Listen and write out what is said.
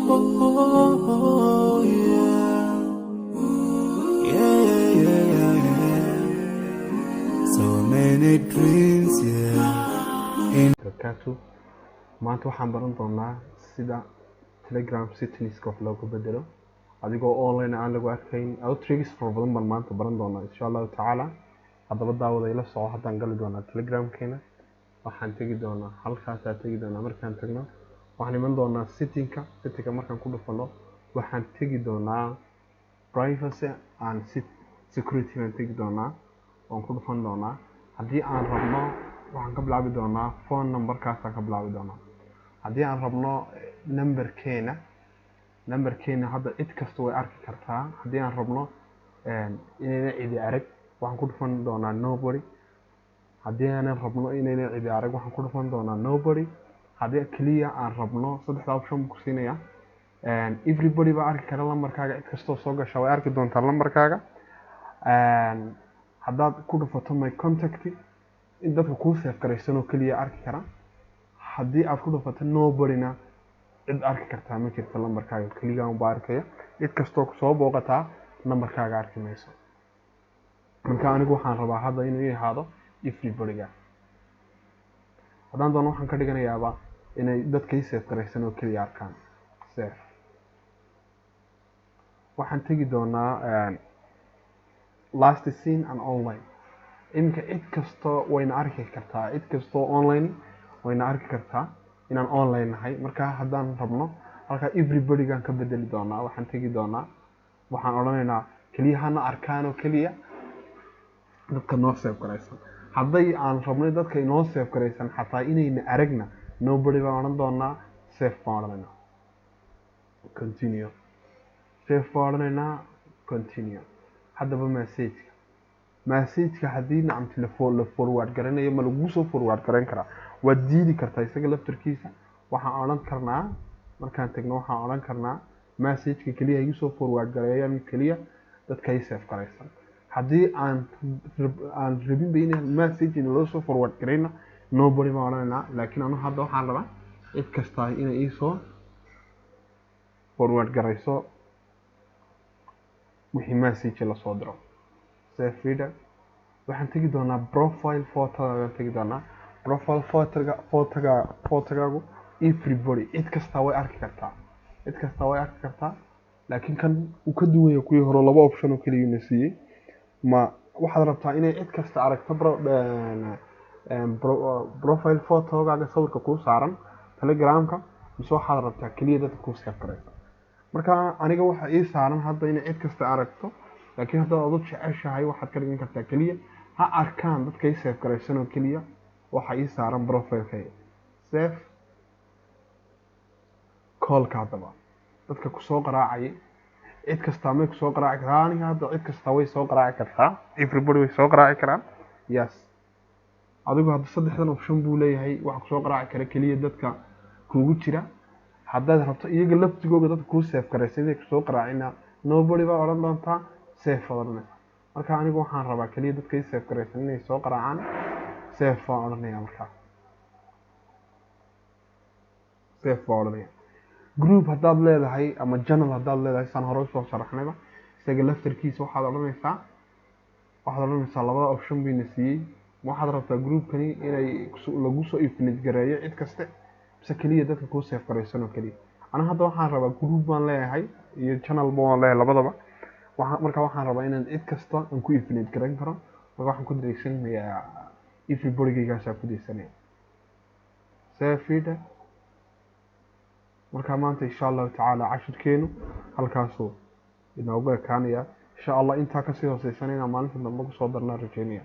Oh, yeah. Yeah, yeah, yeah, yeah. So many dreams, yeah. barakaatu maanta waxaan baran doonaa sida telegram settings wax loogu bedelo adigoo online aan lagu arkayn outreach fara badan baan maanta baran doonaa insha Allah taala hadaba daawada ila soo hadaan gali doonaa telegramkeena waxaan tagi doonaa halkaas aan tagi doonaa markaan tagno waxaan iman doonaa settingka markaan ku dhufano waxaan tagi doonaa privacy and security aan tagi doonaa waan ku dhufan doonaa haddii aan rabno waxaan ka bilaabi doonaa phone numberkaas aan ka bilaabi doonaa haddii aan rabno numberkeena hadda cid kasta way arki kartaa haddii aan rabno inayna cidi arag waxaan ku dhufan doonaa nobody haddii aan rabno inayna cidi arag waxaan ku dhufan doonaa nobody haddii kaliya aan rabno saddexda option ku siinaya everybody baa arki kara lambarkaaga cid kastoo soo gasha way arki doontaa lambarkaaga haddaad ku dhufato my contact in dadka kuu save garaysan oo kaliya arki kara haddii aad ku dhufato nobodyna cid arki kartaa ma jirto lambarkaaga kaliya un baa arkaya cid kastoo soo booqataa lambarkaaga arki mayso marka anigu waxaan rabaa hadda inuu ii ahaado everybodyga haddaan doono waxaan ka dhiganayaaba inay dadka ii save garaysan oo kaliya arkaan save waxaan tegi doonaa last seen and online iminka cid kastoo wayna arki kartaa cid kastoo online wayna arki kartaa inaan online nahay marka haddaan rabno halka everybodygaan ka bedeli doonaa waxaan tegi doonaa waxaan odhanaynaa kaliya hana arkaan oo kaliya dadka noo save garaysan hadday aan rabno dadka inoo save garaysan xataa inayna aragna nobody baan odhan doonaa save baan odhanaynaa continue save baan odhanaynaa continue haddaba message-ka haddii nacam la forward garanayo ma lagu soo forward garan karaa waad diidi kartaa isaga laftarkiisa waxaan odhan karnaa markaan tagno waxaan odhan karnaa message-ka kaliya igu soo forward gareeyaan kaliya dadka ay save garaysan haddii aan rabinba in message loo soo forward garayna nobody baan odhanaynaa laakiin anu hadda waxaan rabaa cid kasta inay ii soo forward garayso wixii message la soo diro save reader waxaan tegi doonaa profile photo tegi doonaa profile photogaagu everybody cid kasta way arki kartaa laakiin kan uu ka duwan yahay kuwii hore laba option oo kaliya na siiyey ma waxaad rabtaa inay cid kasta aragto profile photogaaga sawirka kuu saaran telegramka mise waxaad rabtaa kaliya dadka kuu save garaysa marka aniga waxa ii saaran hadda inay cid kasta aragto laakiin haddaad adu jeceshahay waxaad ka dhigan kartaa kaliya ha arkaan dadka ii save garaysan oo kaliya waxa ii saaran profilekayga save callka haddaba dadka kusoo qaraacayay cid kastaa may kusoo qaraaci kartaa aniga hadda cid kastaa way soo qaraaci kartaa everybody way soo qaraaci karaan yes adigu hadda saddexdan option buu leeyahay waxa kusoo qaraaci kara kaliya dadka kuugu jira haddaad rabto iyaga laftigooda dadka kuu save garaysan inay kusoo qaraacina nobody baa odhan doontaa save odhanaysa marka anigu waxaan rabaa kaliya dadka ii save garaysan inay soo qaraacaan save baan odhanaya markaa save baan odhanaya group haddaad leedahay ama channel haddaad leedahay saan hore usoo sharaxnayba isaga laftarkiisa waxaad odhanaysaa labada option bayna siiyey waxaad rabtaa groupkani inay lagu soo infinite gareeyo cid kaste mise kaliya dadka kuu save garaysan oo kaliya ana hadda waxaan rabaa group baan leeyahay iyo channel baan leeyahay labadaba marka waxaan rabaa inaan cid kasta aan ku infinite garan karo marka waxaan ku dareysanayaa everybody-gaasaa ku daysanaya save reader marka maanta insha Allah taala cashirkeenu halkaasuu inoogu ekaanaya insha Allah intaa kasii hooseysan inaan maalinta dambe ku soo darnaa rajeynaya